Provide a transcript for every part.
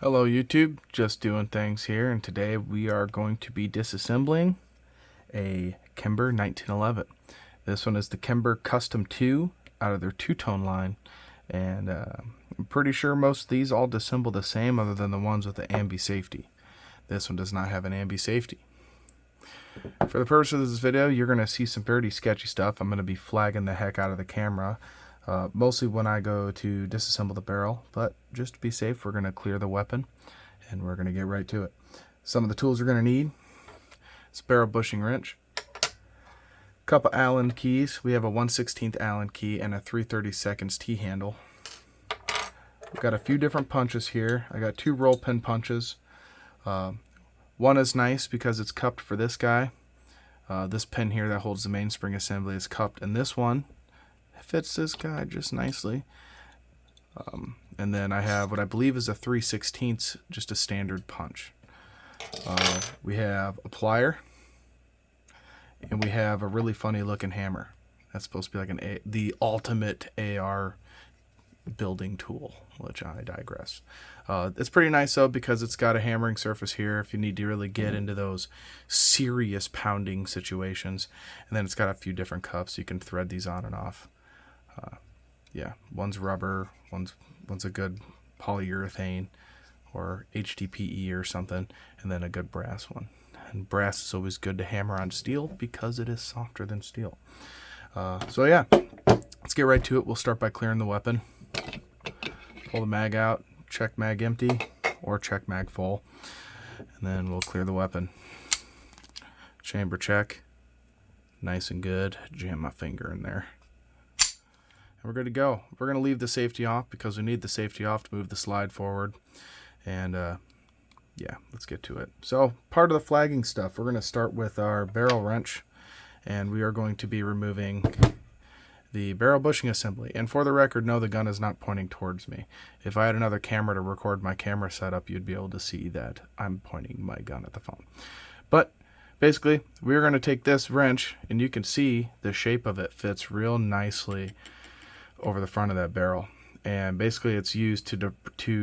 Hello YouTube, just doing things here, and today we are going to be disassembling a Kimber 1911. This one is the Kimber Custom II out of their two-tone line, and I'm pretty sure most of these all disassemble the same other than the ones with the ambi safety. This one does not have an ambi safety. For the purpose of this video, you're going to see some pretty sketchy stuff. I'm going to be flagging the heck out of the camera. Mostly when I go to disassemble the barrel, but just to be safe, we're going to clear the weapon and we're going to get right to it. Some of the tools we're going to need: it's a barrel bushing wrench, a couple Allen keys. We have a 1/16 Allen key and a 3/32 T-handle. We've got a few different punches here. I got two roll pin punches. One is nice because it's cupped for this guy. This pin here that holds the mainspring assembly is cupped, and this one fits this guy just nicely. And then I have what I believe is a 3/16, just a standard punch. We have a plier, and we have a really funny looking hammer. That's supposed to be like the ultimate AR building tool, which I digress. It's pretty nice though because it's got a hammering surface here if you need to really get into those serious pounding situations, and then it's got a few different cups so you can thread these on and off. Yeah, one's rubber, one's a good polyurethane or HDPE or something, and then a good brass one. And brass is always good to hammer on steel because it is softer than steel. So yeah, let's get right to it. We'll start by clearing the weapon. Pull the mag out, check mag empty or check mag full, and then we'll clear the weapon. Chamber check, nice and good. Jam my finger in there. And we're good to go. We're going to leave the safety off because we need the safety off to move the slide forward. And yeah, let's get to it. So part of the flagging stuff, we're going to start with our barrel wrench, and we are going to be removing the barrel bushing assembly. And for the record, no, the gun is not pointing towards me. If I had another camera to record my camera setup, you'd be able to see that I'm pointing my gun at the phone. But basically, we're going to take this wrench, and you can see the shape of it fits real nicely over the front of that barrel, and basically it's used to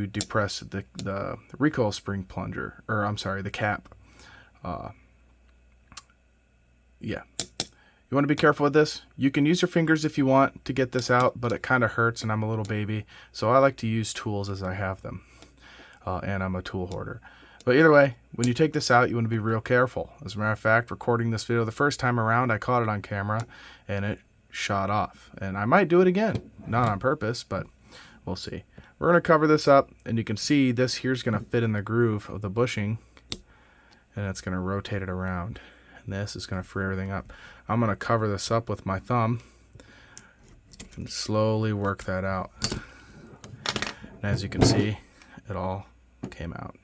depress the recoil spring plunger, or I'm sorry, the cap. Yeah, you want to be careful with this. You can use your fingers if you want to get this out, but it kind of hurts, and I'm a little baby, so I like to use tools as I have them, and I'm a tool hoarder. But either way, when you take this out, you want to be real careful. As a matter of fact, recording this video the first time around, I caught it on camera, and it shot off, and I might do it again, not on purpose, but we'll see. We're going to cover this up, and you can see this here's going to fit in the groove of the bushing, and it's going to rotate it around, and this is going to free everything up. I'm going to cover this up with my thumb and slowly work that out, and as you can see, it all came out.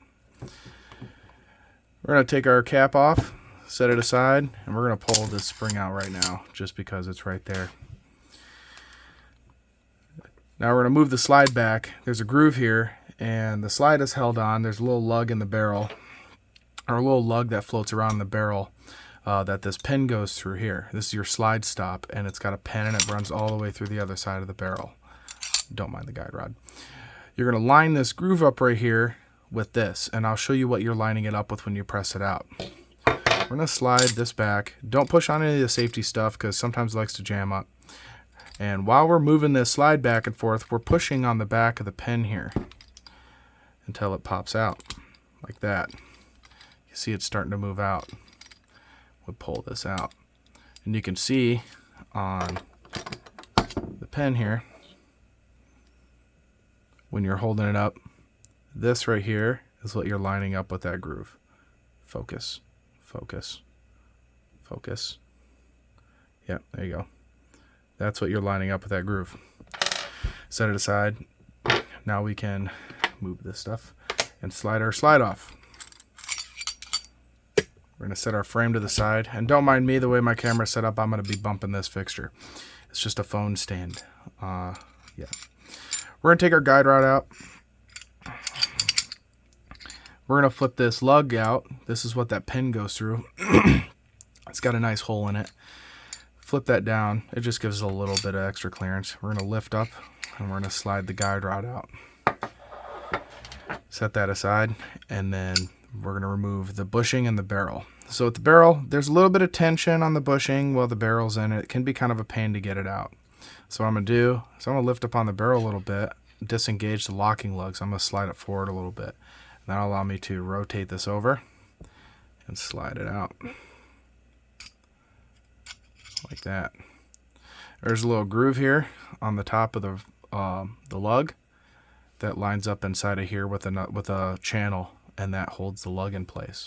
We're going to take our cap off, set it aside, and we're going to pull this spring out right now just because it's right there. Now we're going to move the slide back. There's a groove here, and the slide is held on. There's a little lug in the barrel, or a little lug that floats around the barrel that this pin goes through here. This is your slide stop, and it's got a pin, and it runs all the way through the other side of the barrel. Don't mind the guide rod. You're going to line this groove up right here with this, and I'll show you what you're lining it up with when you press it out. We're going to slide this back. Don't push on any of the safety stuff because sometimes it likes to jam up. And while we're moving this slide back and forth, we're pushing on the back of the pin here until it pops out like that. You see it's starting to move out. We'll pull this out. And you can see on the pin here, when you're holding it up, this right here is what you're lining up with that groove. Focus. Focus, focus. Yep, there you go. That's what you're lining up with that groove. Set it aside. Now we can move this stuff and slide our slide off. We're going to set our frame to the side. And don't mind me, the way my camera's set up, I'm going to be bumping this fixture. It's just a phone stand. Yeah. We're going to take our guide rod out. We're going to flip this lug out. This is what that pin goes through. It's got a nice hole in it. Flip that down. It just gives us a little bit of extra clearance. We're going to lift up, and we're going to slide the guide rod out. Set that aside, and then we're going to remove the bushing and the barrel. So with the barrel, there's a little bit of tension on the bushing while the barrel's in it. It can be kind of a pain to get it out. So what I'm going to do is I'm going to lift up on the barrel a little bit, disengage the locking lugs. I'm going to slide it forward a little bit. And that'll allow me to rotate this over and slide it out like that. There's a little groove here on the top of the lug that lines up inside of here with a channel, and that holds the lug in place.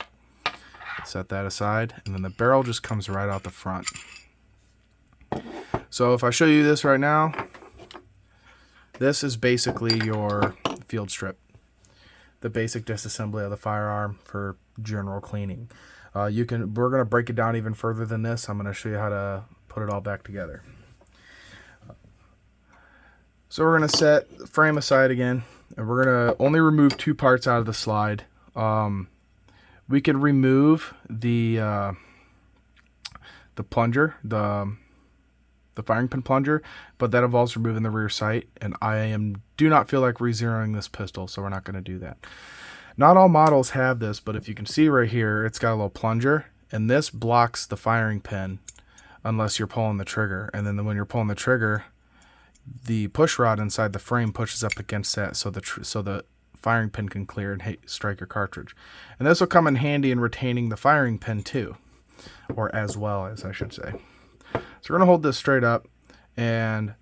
Set that aside, and then the barrel just comes right out the front. So if I show you this right now, this is basically your field strip, the basic disassembly of the firearm for general cleaning. We're going to break it down even further than this. I'm going to show you how to put it all back together. So we're going to set the frame aside again, and we're going to only remove two parts out of the slide. We can remove the plunger, the firing pin plunger, but that involves removing the rear sight, and do not feel like re-zeroing this pistol, so we're not going to do that. Not all models have this, but if you can see right here, it's got a little plunger, and this blocks the firing pin unless you're pulling the trigger. And then when you're pulling the trigger, the push rod inside the frame pushes up against that, so the firing pin can clear and strike your cartridge. And this will come in handy in retaining the firing pin too, or as well as I should say. So we're going to hold this straight up, and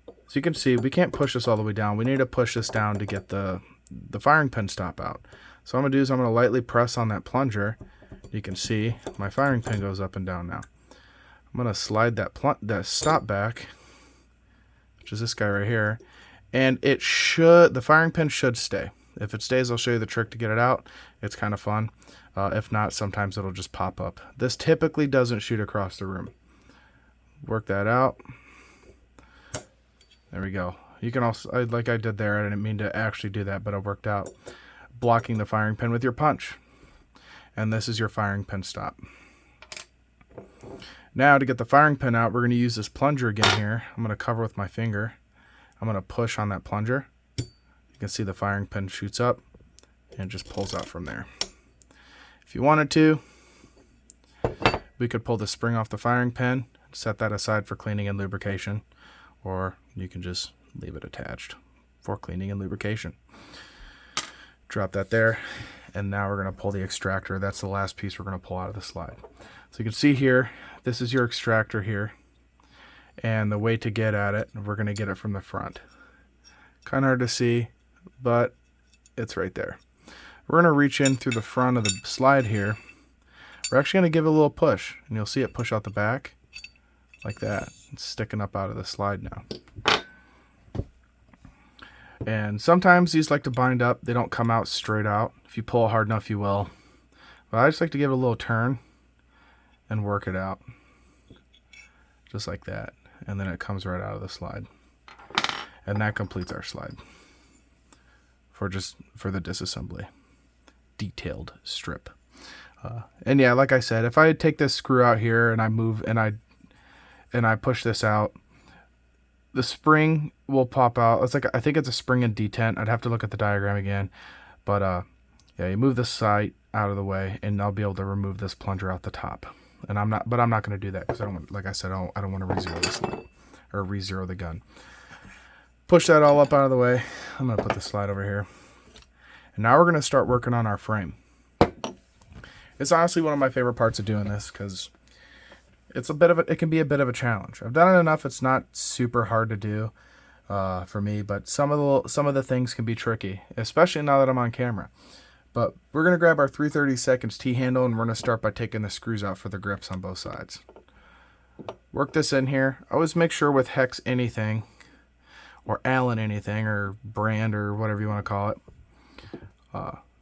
so you can see we can't push this all the way down. We need to push this down to get the firing pin stop out. So what I'm going to do is I'm going to lightly press on that plunger. You can see my firing pin goes up and down now. I'm going to slide that stop back, which is this guy right here, and the firing pin should stay. If it stays, I'll show you the trick to get it out. It's kind of fun. If not, sometimes it'll just pop up. This typically doesn't shoot across the room. Work that out. There we go. You can also, like I did there, I didn't mean to actually do that, but it worked out. Blocking the firing pin with your punch. And this is your firing pin stop. Now to get the firing pin out, we're going to use this plunger again here. I'm going to cover with my finger. I'm going to push on that plunger. You can see the firing pin shoots up and just pulls out from there. If you wanted to, we could pull the spring off the firing pin, set that aside for cleaning and lubrication, or you can just leave it attached for cleaning and lubrication. Drop that there, and now we're going to pull the extractor. That's the last piece we're going to pull out of the slide. So you can see here, this is your extractor here, and the way to get at it, we're going to get it from the front. Kind of hard to see, but it's right there. We're going to reach in through the front of the slide here. We're actually going to give it a little push, and you'll see it push out the back like that. It's sticking up out of the slide now. And sometimes these like to bind up. They don't come out straight out. If you pull hard enough, you will. But I just like to give it a little turn and work it out. Just like that. And then it comes right out of the slide. And that completes our slide for the disassembly. Detailed strip. And yeah, like I said, if I take this screw out here and I move and I push this out, the spring will pop out. It's like, I think it's a spring and detent. I'd have to look at the diagram again, but yeah, you move this side out of the way, and I'll be able to remove this plunger out the top. And I'm not going to do that because I don't want, like I said, I don't want to re-zero this or re-zero the gun. Push that all up out of the way. I'm going to put the slide over here, and now we're going to start working on our frame. It's honestly one of my favorite parts of doing this because it can be a bit of a challenge. I've done it enough; it's not super hard to do for me, but some of the things can be tricky, especially now that I'm on camera. But we're gonna grab our 3/32 T-handle, and we're gonna start by taking the screws out for the grips on both sides. Work this in here. Always make sure with Hex anything, or Allen anything, or brand, or whatever you want to call it.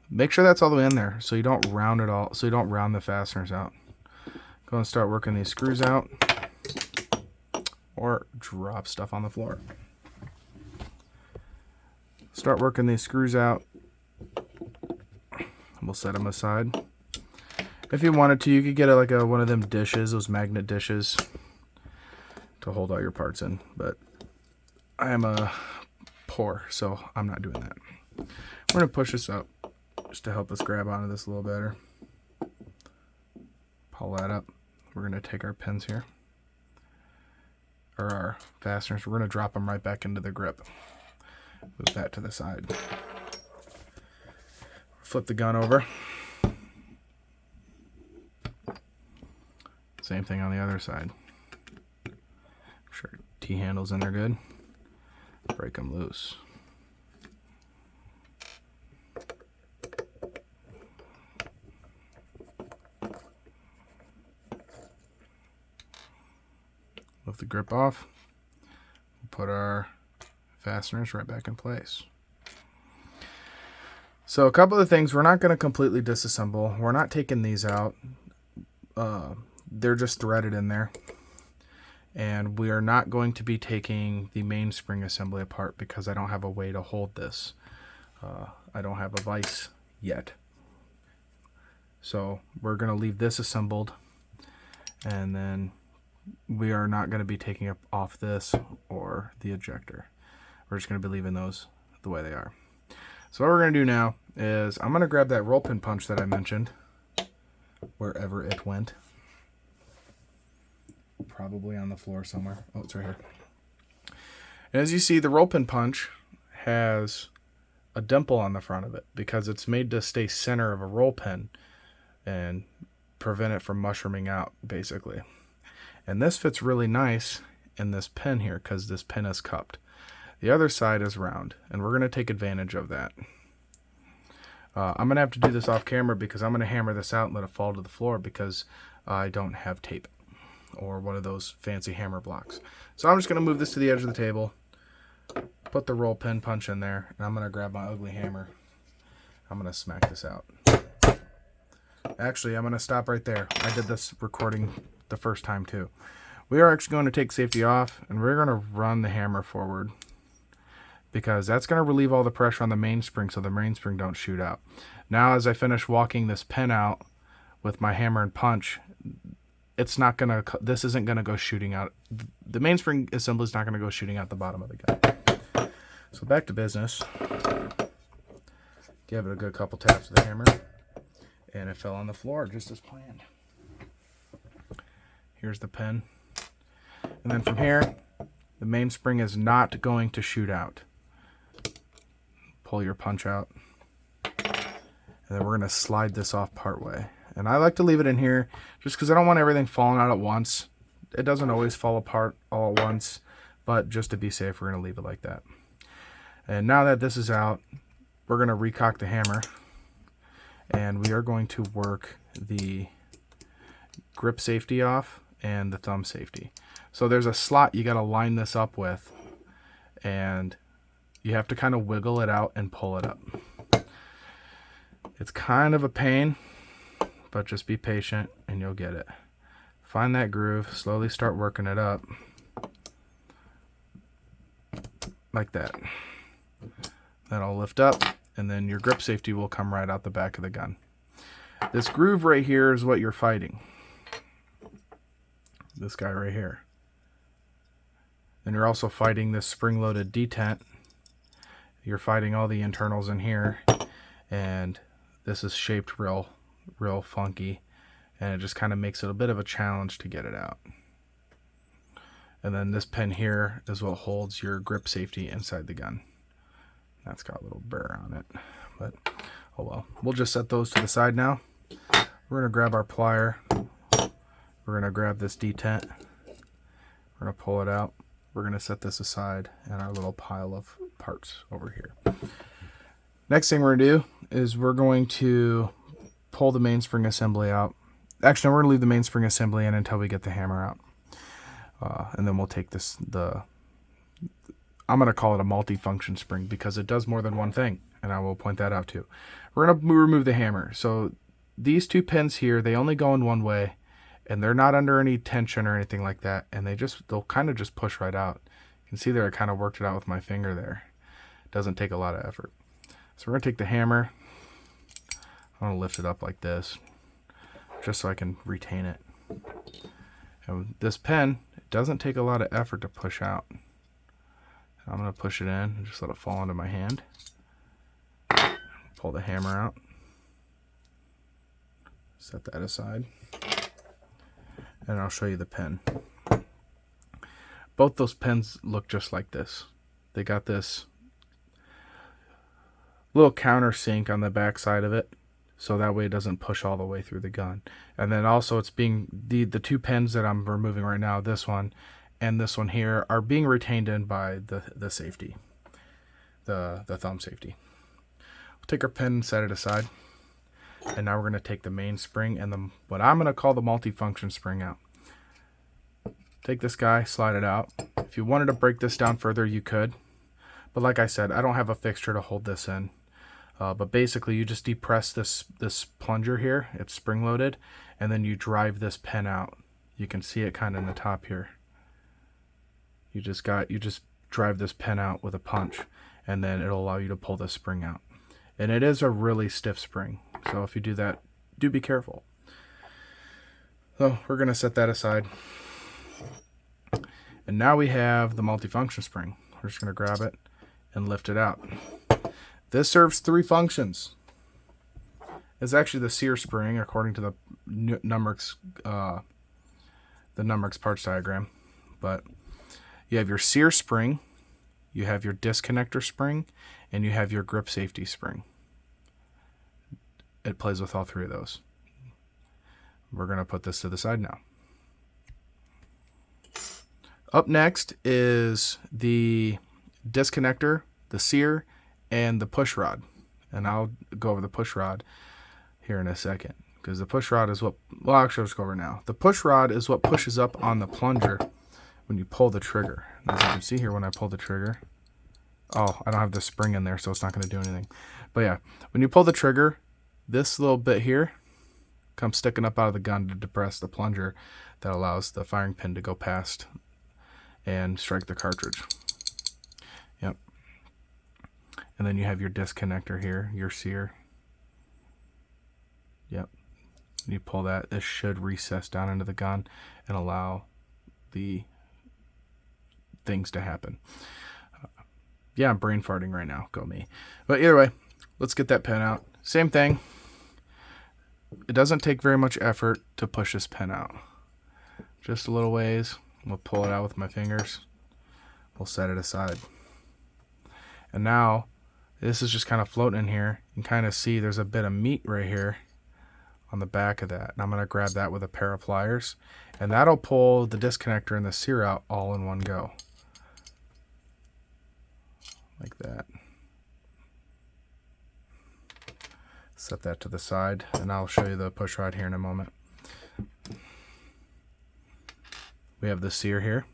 Make sure that's all the way in there, so you don't round it all. So you don't round the fasteners out. Go and start working these screws out, or drop stuff on the floor. Start working these screws out. We'll set them aside. If you wanted to, you could get one of them dishes, those magnet dishes, to hold all your parts in. But I am poor, so I'm not doing that. We're going to push this up just to help us grab onto this a little better. Pull that up. We're going to take our pins here, or our fasteners. We're going to drop them right back into the grip. Move that to the side. Flip the gun over. Same thing on the other side. Make sure T-handles in there good. Break them loose. Lift the grip off. We'll put our fasteners right back in place. So a couple of things, we're not going to completely disassemble. We're not taking these out. They're just threaded in there. And we are not going to be taking the mainspring assembly apart because I don't have a way to hold this. I don't have a vise yet. So we're going to leave this assembled, and then we are not going to be taking off this or the ejector. We're just going to be leaving those the way they are. So what we're going to do now is I'm going to grab that roll pin punch that I mentioned, wherever it went. Probably on the floor somewhere. Oh, it's right here. And as you see, the roll pin punch has a dimple on the front of it because it's made to stay center of a roll pin and prevent it from mushrooming out, basically. And this fits really nice in this pin here because this pin is cupped. The other side is round, and we're going to take advantage of that. I'm going to have to do this off camera because I'm going to hammer this out and let it fall to the floor because I don't have tape or one of those fancy hammer blocks. So I'm just going to move this to the edge of the table, put the roll pin punch in there, and I'm going to grab my ugly hammer. I'm going to smack this out. Actually, I'm going to stop right there. I did this recording the first time too. We are actually going to take safety off, and we're going to run the hammer forward because that's going to relieve all the pressure on the mainspring so the mainspring don't shoot out. Now as I finish walking this pin out with my hammer and punch, this isn't going to go shooting out. The mainspring assembly is not going to go shooting out the bottom of the gun. So back to business. Give it a good couple taps with the hammer, and it fell on the floor just as planned. Here's the pin. And then from here, the mainspring is not going to shoot out. Pull your punch out. And then we're going to slide this off part way. And I like to leave it in here just because I don't want everything falling out at once. It doesn't always fall apart all at once, but just to be safe, we're going to leave it like that. And now that this is out, we're going to recock the hammer, and we are going to work the grip safety off and the thumb safety. So there's a slot you got to line this up with, and you have to kind of wiggle it out and pull it up. It's kind of a pain, but just be patient and you'll get it. Find that groove, slowly start working it up like that. That'll lift up, and then your grip safety will come right out the back of the gun. This groove right here is what you're fighting. This guy right here. Then you're also fighting this spring-loaded detent. You're fighting all the internals in here, and this is shaped real funky, and it just kind of makes it a bit of a challenge to get it out. And then this pin here is what holds your grip safety inside the gun. That's got a little burr on it, but oh well. We'll just set those to the side now. We're going to grab our plier. We're going to grab this detent. We're going to pull it out. We're going to set this aside in our little pile of parts over here. Next thing we're going to do is we're going to pull the mainspring assembly out. Actually, we're going to leave the mainspring assembly in until we get the hammer out. And then we'll take I'm going to call it a multi-function spring because it does more than one thing, and I will point that out too. We're going to remove the hammer. So these two pins here, they only go in one way, and they're not under any tension or anything like that, and they'll kind of just push right out. You can see there I kind of worked it out with my finger there. It doesn't take a lot of effort. So we're going to take the hammer. I'm going to lift it up like this just so I can retain it. And this pen, it doesn't take a lot of effort to push out. I'm going to push it in and just let it fall into my hand. pull the hammer out. Set that aside. And I'll show you the pin. Both those pins look just like this. They got this little countersink on the back side of it, so that way it doesn't push all the way through the gun. And then also it's being, the two pins that I'm removing right now, this one and this one here, are being retained in by the safety, the thumb safety. We'll take our pin and set it aside. And now we're going to take the main spring and what I'm going to call the multifunction spring out. Take this guy, slide it out. If you wanted to break this down further, you could. But like I said, I don't have a fixture to hold this in. But basically, you just depress this plunger here. It's spring-loaded. And then you drive this pin out. You can see it kind of in the top here. You just drive this pin out with a punch. And then it'll allow you to pull this spring out. And it is a really stiff spring. So if you do that, do be careful. So we're going to set that aside. And now we have the multifunction spring. We're just going to grab it and lift it out. This serves 3 functions. It's actually the sear spring according to the Numrix parts diagram. But you have your sear spring, you have your disconnector spring, and you have your grip safety spring. It plays with all 3 of those. We're going to put this to the side now. Up next is the disconnector, the sear, and the push rod. And I'll go over the push rod here in a second, because the push rod is what, well, actually, let's go over now. The push rod is what pushes up on the plunger when you pull the trigger. As you can see here, when I pull the trigger, oh, I don't have the spring in there, so it's not going to do anything. But yeah, when you pull the trigger, this little bit here comes sticking up out of the gun to depress the plunger that allows the firing pin to go past and strike the cartridge. Yep. And then you have your disconnector here, your sear. Yep. You pull that, this should recess down into the gun and allow the things to happen. Yeah, I'm brain farting right now. Go me. But either way, let's get that pin out. Same thing. It doesn't take very much effort to push this pin out. Just a little ways. We'll pull it out with my fingers. We'll set it aside. And now, this is just kind of floating in here. You can kind of see there's a bit of meat right here on the back of that. And I'm going to grab that with a pair of pliers. And that'll pull the disconnector and the sear out all in one go. Like that. Set that to the side, and I'll show you the push rod here in a moment. We have the sear here.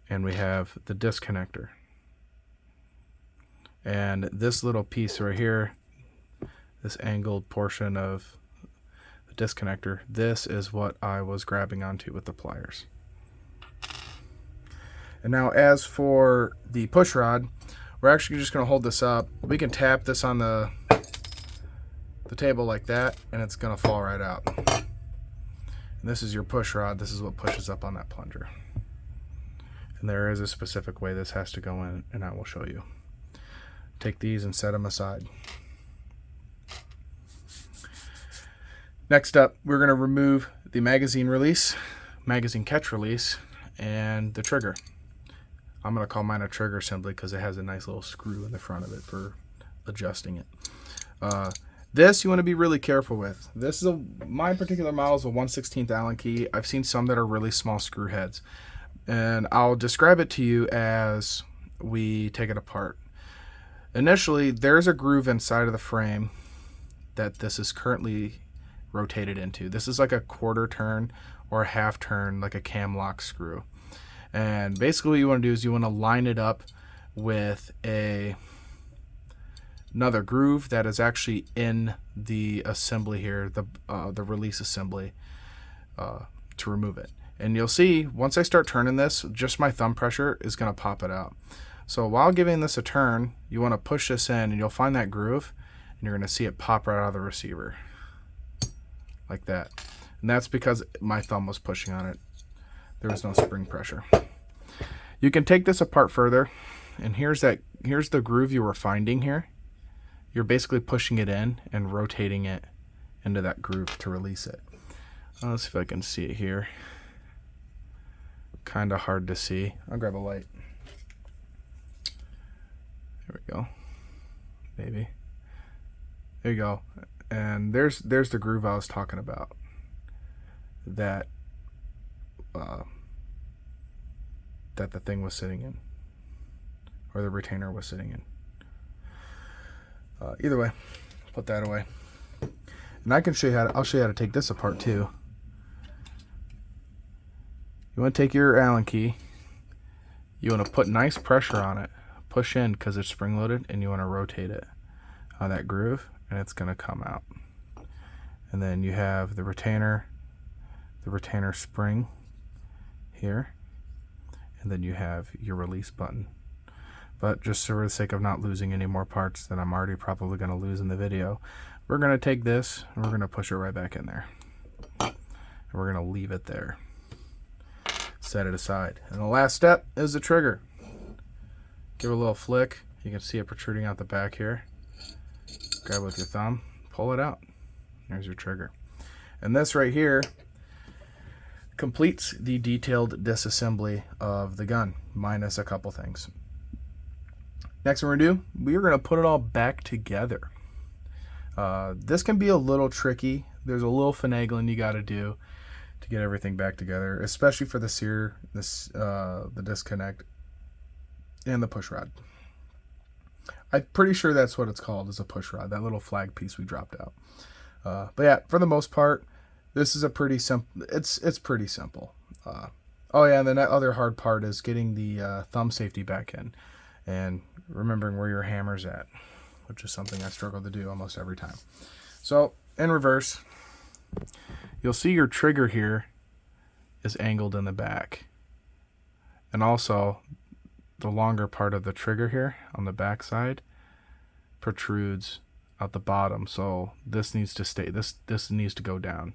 And we have the disconnector. And this little piece right here, this angled portion of the disconnector, this is what I was grabbing onto with the pliers. And now as for the push rod, we're actually just going to hold this up. We can tap this on the table like that, and it's going to fall right out. And this is your push rod. This is what pushes up on that plunger. And there is a specific way this has to go in, and I will show you. Take these and set them aside. Next up, we're going to remove the magazine release, magazine catch release, and the trigger. I'm going to call mine a trigger assembly because it has a nice little screw in the front of it for adjusting it. This you want to be really careful with. This is my particular model is a 1/16 Allen key. I've seen some that are really small screw heads. And I'll describe it to you as we take it apart. Initially, there's a groove inside of the frame that this is currently rotated into. This is like a quarter turn or a half turn, like a cam lock screw. And basically what you want to do is you want to line it up with another groove that is actually in the assembly here, the release assembly, to remove it. And you'll see once I start turning this, just my thumb pressure is going to pop it out. So while giving this a turn, you want to push this in and you'll find that groove and you're going to see it pop right out of the receiver like that. And that's because my thumb was pushing on it. There was no spring pressure. You can take this apart further, and here's that here's the groove you were finding here. You're basically pushing it in and rotating it into that groove to release it. Let's see if I can see it here. Kind of hard to see. I'll grab a light. There we go. Maybe. There you go. And there's the groove I was talking about. That that the thing was sitting in, or the retainer was sitting in. Either way, put that away. And I can show you I'll show you how to take this apart too. You want to take your Allen key. You want to put nice pressure on it. Push in because it's spring loaded, and you want to rotate it on that groove, and it's going to come out. And then you have the retainer spring here, and then you have your release button. But just for the sake of not losing any more parts that I'm already probably going to lose in the video, we're going to take this and we're going to push it right back in there. And we're going to leave it there. Set it aside. And the last step is the trigger. Give it a little flick. You can see it protruding out the back here. Grab it with your thumb, pull it out. There's your trigger. And this right here completes the detailed disassembly of the gun, minus a couple things. Next thing we're going to do, we're going to put it all back together. This can be a little tricky. There's a little finagling you got to do to get everything back together, especially for the sear, the disconnect, and the push rod. I'm pretty sure that's what it's called, is a push rod, that little flag piece we dropped out. But yeah, for the most part, this is a pretty simple. It's pretty simple. Oh yeah, and then that other hard part is getting the thumb safety back in, and remembering where your hammer's at, which is something I struggle to do almost every time. So in reverse, you'll see your trigger here is angled in the back, and also the longer part of the trigger here on the back side protrudes out the bottom, so this needs to stay, this needs to go down.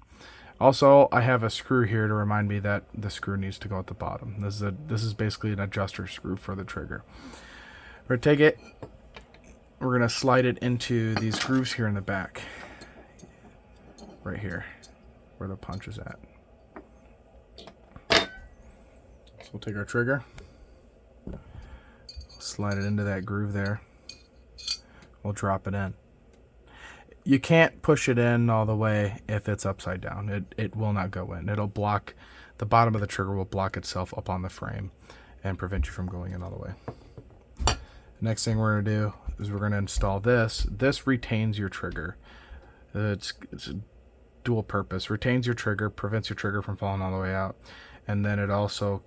Also, I have a screw here to remind me that the screw needs to go at the bottom. This is basically an adjuster screw for the trigger. We're going to take it, we're going to slide it into these grooves here in the back, right here where the punch is at. So we'll take our trigger, slide it into that groove there, we'll drop it in. You can't push it in all the way if it's upside down. It will not go in. It'll block, the bottom of the trigger will block itself up on the frame and prevent you from going in all the way. Next thing we're going to do is we're going to install this. This retains your trigger. It's a dual purpose. Retains your trigger, prevents your trigger from falling all the way out, and then it also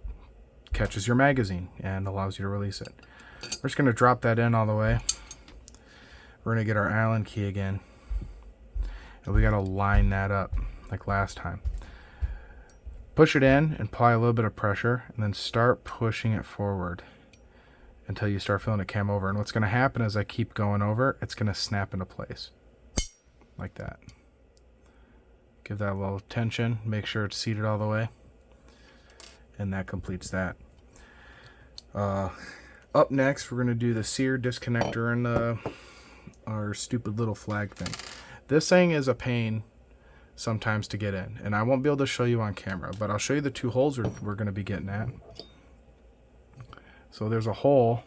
catches your magazine and allows you to release it. We're just going to drop that in all the way. We're going to get our Allen key again, and we got to line that up like last time. Push it in and apply a little bit of pressure, and then start pushing it forward until you start feeling it cam over. And what's going to happen as I keep going over, it's going to snap into place like that. Give that a little tension, make sure it's seated all the way, and that completes that. Up next, we're going to do the sear disconnector and our stupid little flag thing. This thing is a pain sometimes to get in, and I won't be able to show you on camera, but I'll show you the two holes we're going to be getting at. So there's a hole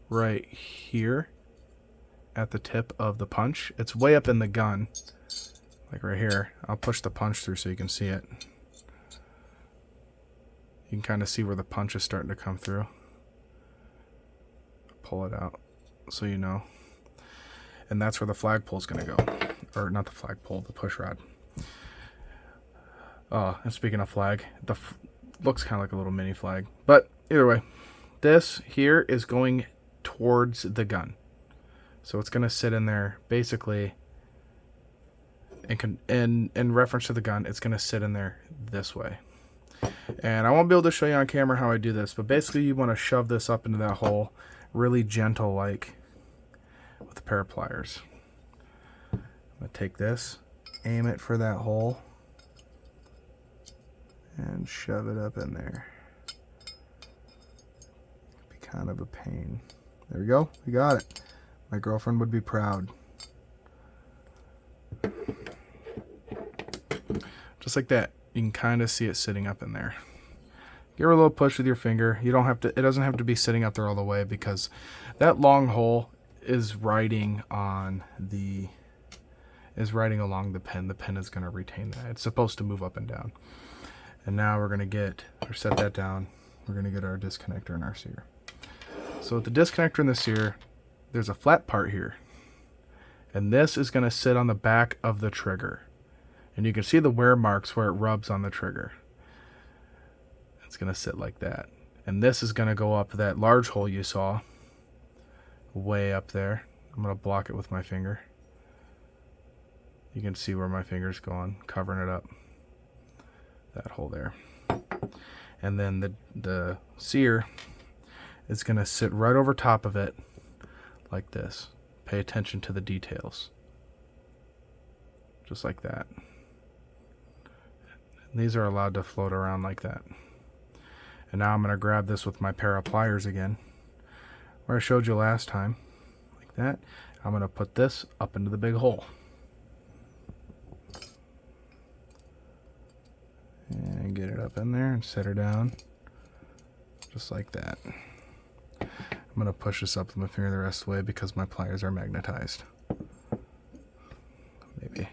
right here at the tip of the punch. It's way up in the gun, like right here. I'll push the punch through so you can see it. You can kind of see where the punch is starting to come through. Pull it out so you know. And that's where the flagpole is going to go. Or not the flagpole, the push rod. And speaking of flag, looks kind of like a little mini flag. But either way, this here is going towards the gun. So it's going to sit in there basically, in reference to the gun, it's going to sit in there this way. And I won't be able to show you on camera how I do this, but basically you want to shove this up into that hole really gentle like with a pair of pliers. I'm going to take this, aim it for that hole, and shove it up in there. Be kind of a pain. There we go. We got it. My girlfriend would be proud. Just like that. You can kind of see it sitting up in there. Give her a little push with your finger. You don't have to. It doesn't have to be sitting up there all the way, because that long hole is riding along the pin. The pin is going to retain that. It's supposed to move up and down. And now we're going to set that down. We're going to get our disconnector and our sear. So with the disconnector and the sear, there's a flat part here. And this is going to sit on the back of the trigger. And you can see the wear marks where it rubs on the trigger. It's going to sit like that. And this is going to go up that large hole you saw. Way up there. I'm going to block it with my finger. You can see where my finger's going, covering it up. That hole there. And then the sear is going to sit right over top of it like this. Pay attention to the details. Just like that. And these are allowed to float around like that. And now I'm going to grab this with my pair of pliers again, where I showed you last time, like that. I'm going to put this up into the big hole. And get it up in there and set her down, just like that. I'm going to push this up with my finger the rest of the way because my pliers are magnetized. Maybe.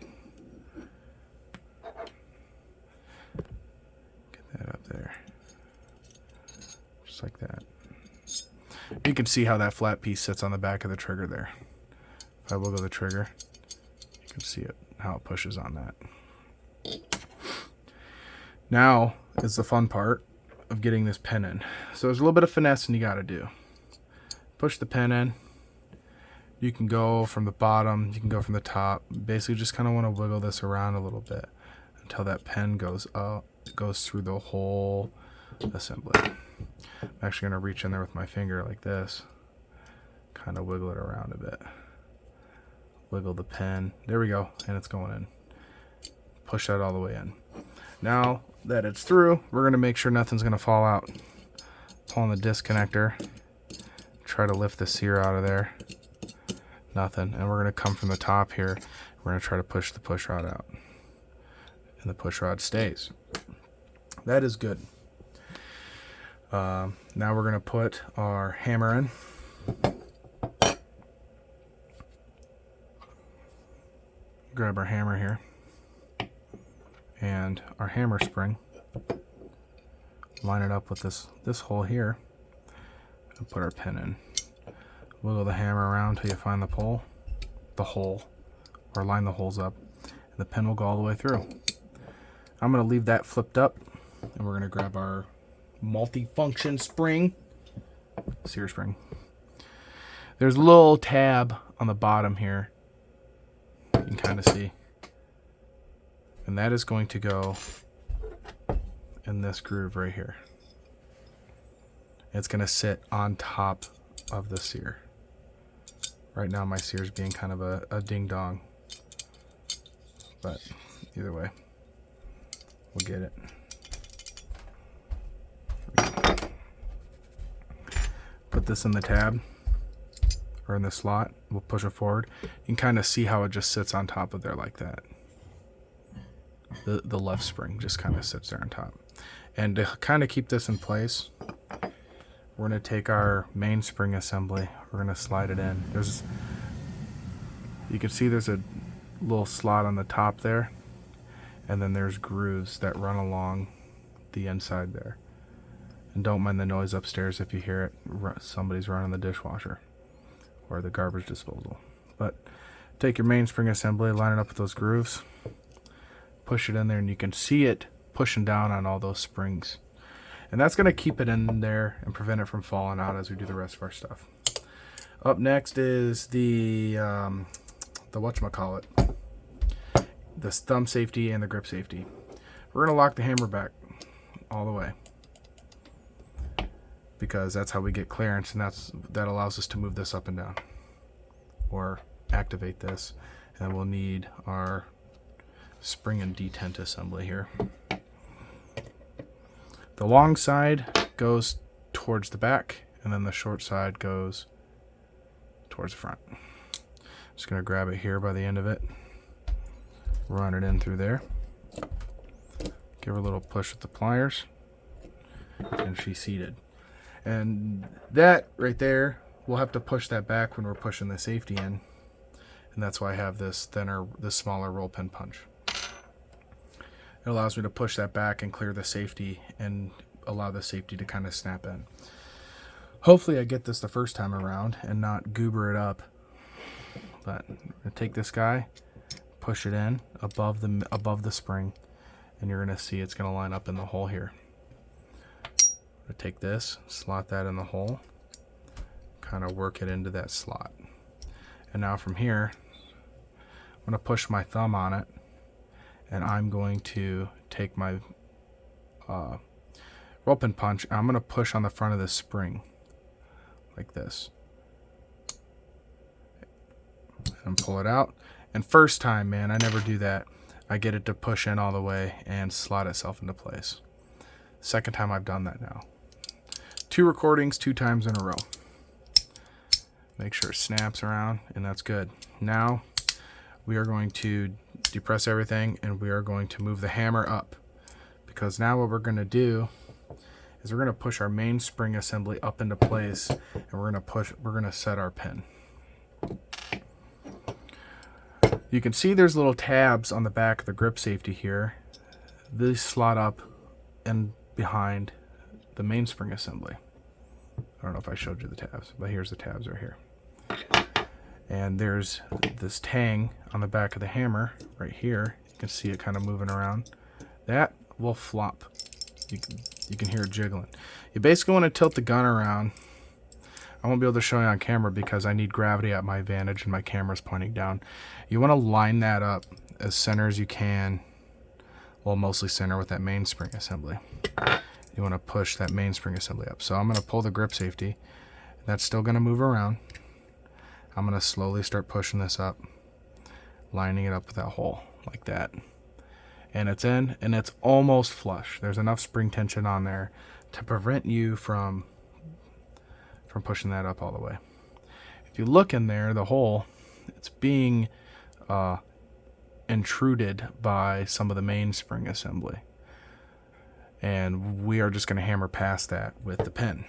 Get that up there. Just like that. You can see how that flat piece sits on the back of the trigger there. If I wiggle the trigger, you can see it, how it pushes on that. Now is the fun part of getting this pin in. So there's a little bit of finessing you got to do. Push the pin in. You can go from the bottom, you can go from the top. Basically just kind of want to wiggle this around a little bit until that pin goes up, goes through the whole assembly. I'm actually going to reach in there with my finger like this. Kind of wiggle it around a bit. Wiggle the pin. There we go. And it's going in. Push that all the way in. Now that it's through, we're going to make sure nothing's going to fall out. Pull on the disconnector. Try to lift the sear out of there. Nothing. And we're going to come from the top here. We're going to try to push the push rod out. And the push rod stays. That is good. Now we're going to put our hammer in. Grab our hammer here. And our hammer spring. Line it up with this hole here. And put our pin in. Wiggle the hammer around till you find the hole, or line the holes up, and the pin will go all the way through. I'm going to leave that flipped up, and we're going to grab our multi-function spring, sear spring. There's a little tab on the bottom here, you can kind of see, and that is going to go in this groove right here. It's going to sit on top of the sear. Right now my sear is being kind of a ding-dong, but either way, we'll get it. Put this in the tab, or in the slot, we'll push it forward. You can kind of see how it just sits on top of there like that. The left spring just kind of sits there on top. And to kind of keep this in place, we're going to take our mainspring assembly. We're going to slide it in. You can see there's a little slot on the top there, and then there's grooves that run along the inside there. And don't mind the noise upstairs if you hear it. Somebody's running the dishwasher or the garbage disposal. But take your mainspring assembly, line it up with those grooves, push it in there, and you can see it pushing down on all those springs. And that's going to keep it in there and prevent it from falling out as we do the rest of our stuff. Up next is the whatchamacallit, the thumb safety and the grip safety. We're going to lock the hammer back all the way, because that's how we get clearance, and that allows us to move this up and down or activate this. And we'll need our spring and detent assembly here. The long side goes towards the back, and then the short side goes towards the front. Just going to grab it here by the end of it, run it in through there, give her a little push with the pliers, and she's seated. And that right there, we'll have to push that back when we're pushing the safety in, and that's why I have this smaller roll pin punch. It allows me to push that back and clear the safety and allow the safety to kind of snap in. Hopefully I get this the first time around and not goober it up. But I'm gonna take this guy, push it in above the spring, and you're gonna see it's gonna line up in the hole here. I'm gonna take this, slot that in the hole, kind of work it into that slot. And now from here, I'm gonna push my thumb on it, and I'm going to take my roll pin punch, and I'm going to push on the front of this spring like this and pull it out. And first time, man, I never do that. I get it to push in all the way and slot itself into place. Second time I've done that now. 2 recordings, 2 times in a row. Make sure it snaps around, and that's good. Now we are going to depress everything, and we are going to move the hammer up, because now what we're going to do is we're going to push our main spring assembly up into place, and we're going to set our pin. You can see there's little tabs on the back of the grip safety here. These slot up and behind the main spring assembly. I don't know if I showed you the tabs, but here's the tabs right here. And there's this tang on the back of the hammer right here. You can see it kind of moving around. That will flop. You can hear it jiggling. You basically want to tilt the gun around. I won't be able to show you on camera because I need gravity at my advantage and my camera's pointing down. You want to line that up as center as you can. Well, mostly center with that mainspring assembly. You want to push that mainspring assembly up. So I'm going to pull the grip safety. That's still going to move around. I'm going to slowly start pushing this up, lining it up with that hole like that. And it's in, and it's almost flush. There's enough spring tension on there to prevent you from pushing that up all the way. If you look in there, the hole, it's being intruded by some of the mainspring assembly. And we are just going to hammer past that with the pin.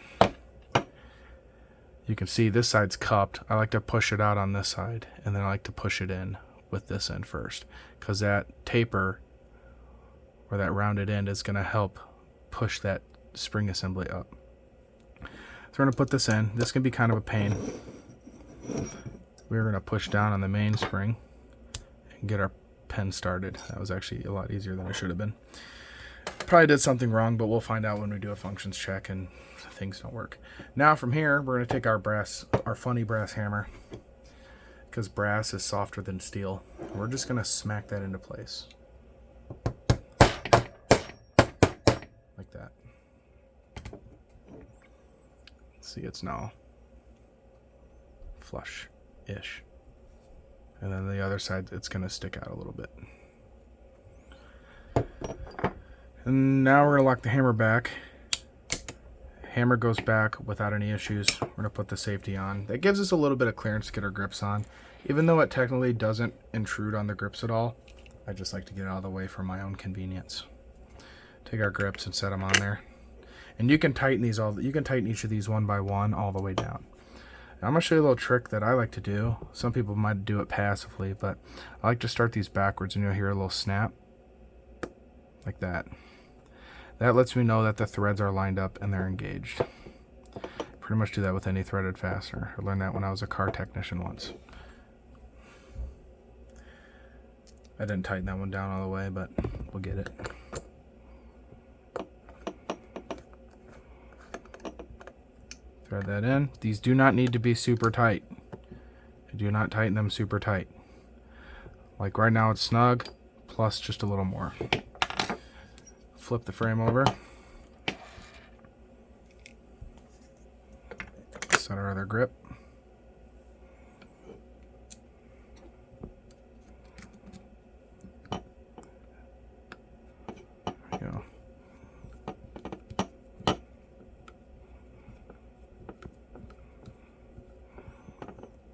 You can see this side's cupped. I like to push it out on this side, and then I like to push it in with this end first, because that taper or that rounded end is going to help push that spring assembly up. So we're going to put this in. This can be kind of a pain. We're going to push down on the main spring and get our pin started. That was actually a lot easier than it should have been. Probably did something wrong, but we'll find out when we do a functions check and things don't work. Now from here, we're going to take our funny brass hammer, because brass is softer than steel. We're just going to smack that into place. Like that. See, it's now flush-ish. And then the other side, it's going to stick out a little bit. And now we're going to lock the hammer back. Hammer goes back without any issues. We're going to put the safety on. That gives us a little bit of clearance to get our grips on. Even though it technically doesn't intrude on the grips at all, I just like to get it out of the way for my own convenience. Take our grips and set them on there. And you can tighten these you can tighten each of these one by one all the way down. Now, I'm going to show you a little trick that I like to do. Some people might do it passively, but I like to start these backwards, and you'll hear a little snap like that. That lets me know that the threads are lined up and they're engaged. Pretty much do that with any threaded fastener. I learned that when I was a car technician once. I didn't tighten that one down all the way, but we'll get it. Thread that in. These do not need to be super tight. Do not tighten them super tight. Like right now it's snug, plus just a little more. Flip the frame over. Set our other grip. There we go.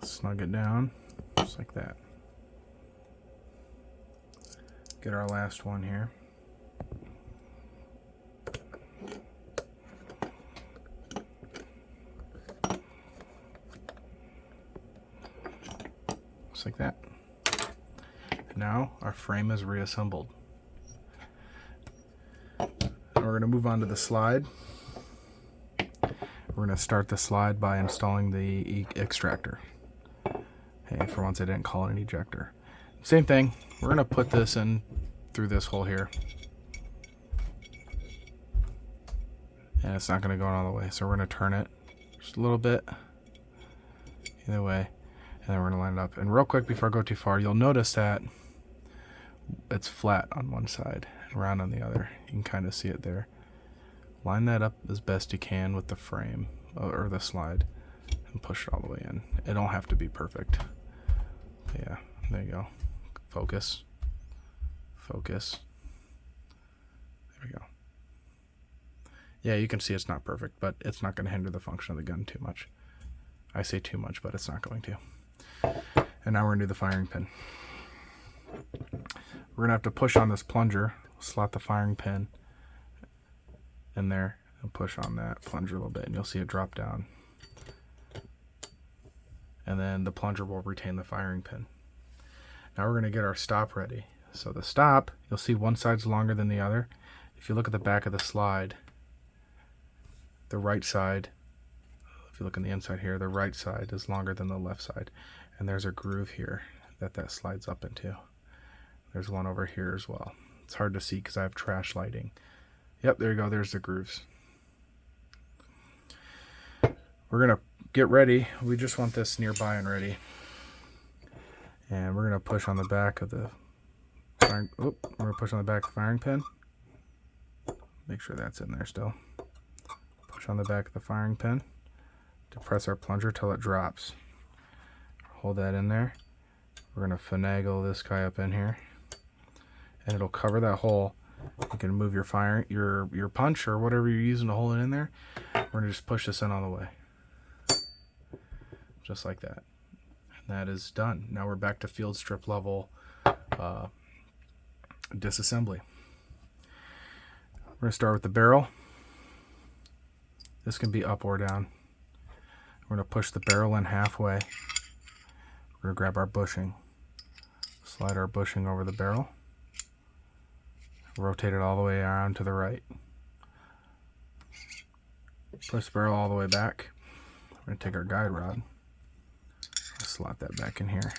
Snug it down, just like that. Get our last one here. Just like that. Now our frame is reassembled. Now we're going to move on to the slide. We're going to start the slide by installing the extractor. Hey, for once I didn't call it an ejector. Same thing, we're going to put this in through this hole here. And it's not going to go all the way, so we're going to turn it just a little bit. Either way. And then we're going to line it up. And real quick before I go too far, you'll notice that it's flat on one side and round on the other. You can kind of see it there. Line that up as best you can with the frame or the slide and push it all the way in. It don't have to be perfect. But yeah, there you go. Focus. Focus. There we go. Yeah, you can see it's not perfect, but it's not going to hinder the function of the gun too much. I say too much, but it's not going to. And now we're going to do the firing pin. We're going to have to push on this plunger, slot the firing pin in there, and push on that plunger a little bit, and you'll see it drop down. And then the plunger will retain the firing pin. Now we're going to get our stop ready. So the stop, you'll see one side's longer than the other. If you look at the back of the slide, the right side, if you look on the inside here, the right side is longer than the left side. And there's a groove here that slides up into. There's one over here as well. It's hard to see because I have trash lighting. Yep, there you go, there's the grooves. We're going to get ready. We just want this nearby and ready. And we're going to push on the back of the firing, we're going to push on the back of the firing pin. Make sure that's in there still. Push on the back of the firing pin to press our plunger till it drops. Hold that in there. We're going to finagle this guy up in here, and it'll cover that hole. You can move your your punch or whatever you're using to hold it in there. We're going to just push this in all the way. Just like that. And that is done. Now we're back to field strip level disassembly. We're going to start with the barrel. This can be up or down. We're going to push the barrel in halfway. We're going to grab our bushing. Slide our bushing over the barrel. Rotate it all the way around to the right. Push the barrel all the way back. We're going to take our guide rod. Slot that back in here.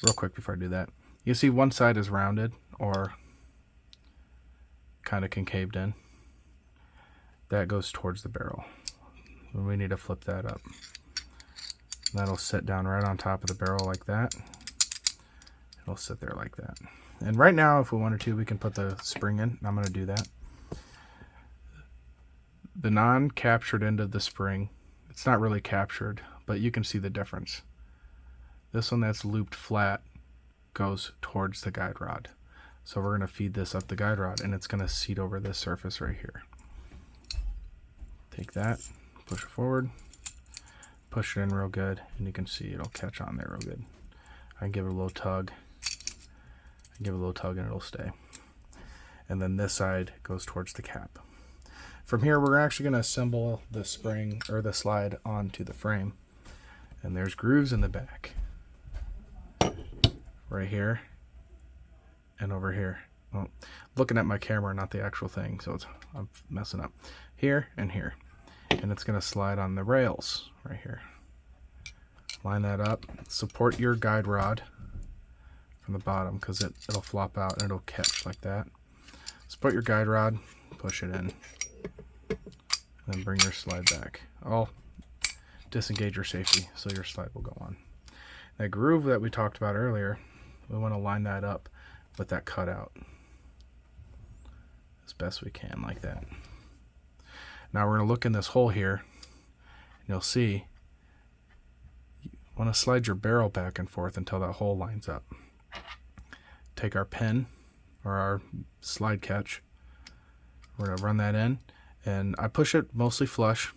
Real quick before I do that. You see one side is rounded or kind of concaved in. That goes towards the barrel. And we need to flip that up. That'll sit down right on top of the barrel like that. It'll sit there like that. And right now, if we wanted to, we can put the spring in. I'm going to do that. The non-captured end of the spring, it's not really captured, but you can see the difference. This one that's looped flat goes towards the guide rod. So we're going to feed this up the guide rod, and it's going to seat over this surface right here. Take that, push it forward, push it in real good, and you can see it'll catch on there real good. I can give it a little tug. Give it a little tug and it'll stay. And then this side goes towards the cap. From here, we're actually going to assemble the spring or the slide onto the frame. And there's grooves in the back. Right here and over here. Well, looking at my camera, not the actual thing, so I'm messing up. Here and here. And it's going to slide on the rails right here. Line that up. Support your guide rod from the bottom because it'll flop out and it'll catch like that. Support your guide rod, push it in, and then bring your slide back. I'll disengage your safety so your slide will go on. That groove that we talked about earlier, we want to line that up with that cutout as best we can like that. Now we're going to look in this hole here and you'll see you want to slide your barrel back and forth until that hole lines up. Take our pin or our slide catch. We're going to run that in, and I push it mostly flush.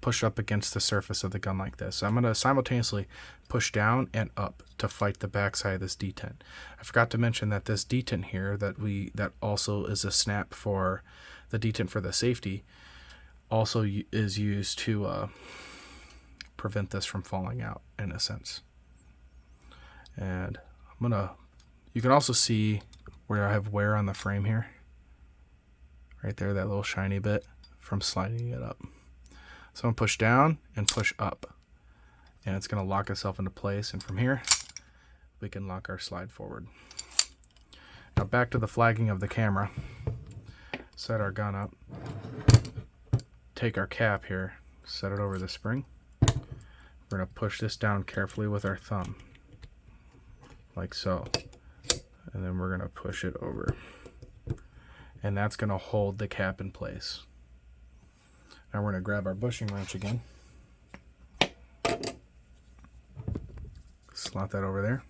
push up against the surface of the gun like this. So I'm going to simultaneously push down and up to fight the backside of this detent. I forgot to mention that this detent here that also is a snap for the detent for the safety also is used to prevent this from falling out in a sense. And you can also see where I have wear on the frame here. Right there, that little shiny bit from sliding it up. So I'm going to push down and push up. And it's going to lock itself into place. And from here, we can lock our slide forward. Now back to the flagging of the camera. Set our gun up. Take our cap here. Set it over the spring. We're going to push this down carefully with our thumb. Like so. And then we're going to push it over. And that's going to hold the cap in place. Now we're going to grab our bushing wrench again. Slot that over there.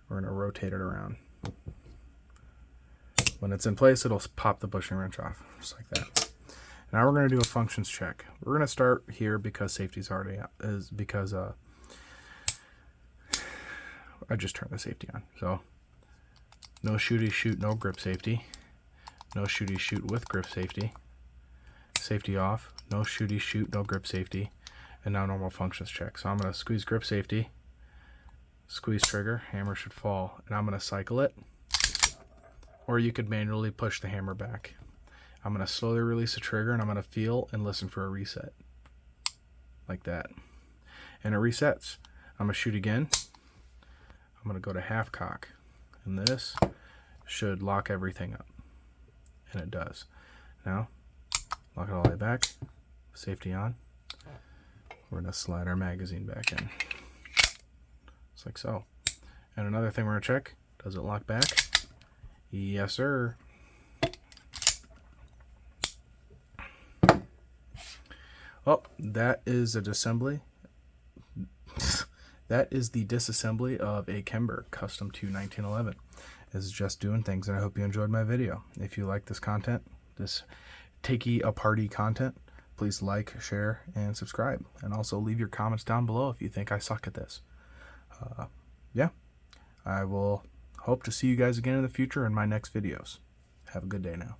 We're going to rotate it around. When it's in place, it'll pop the bushing wrench off, just like that. Now we're going to do a functions check. We're going to start here because safety's already out, because I just turned the safety on. So no shooty shoot, no grip safety. No shooty shoot with grip safety. Safety off. No shooty shoot, no grip safety. And now normal functions check. So I'm going to squeeze grip safety. Squeeze trigger. Hammer should fall. And I'm going to cycle it. Or you could manually push the hammer back. I'm going to slowly release the trigger and I'm going to feel and listen for a reset. Like that. And it resets. I'm going to shoot again. I'm going to go to half cock. And this should lock everything up. And it does. Now, lock it all the way back. Safety on. We're going to slide our magazine back in. Just like so. And another thing we're going to check. Does it lock back? Yes, sir. Well, that is a disassembly. That is the disassembly of a Kimber Custom II 1911. This is just doing things, and I hope you enjoyed my video. If you like this content, this takey-aparty content, please like, share, and subscribe. And also leave your comments down below if you think I suck at this. Yeah, I will hope to see you guys again in the future in my next videos. Have a good day now.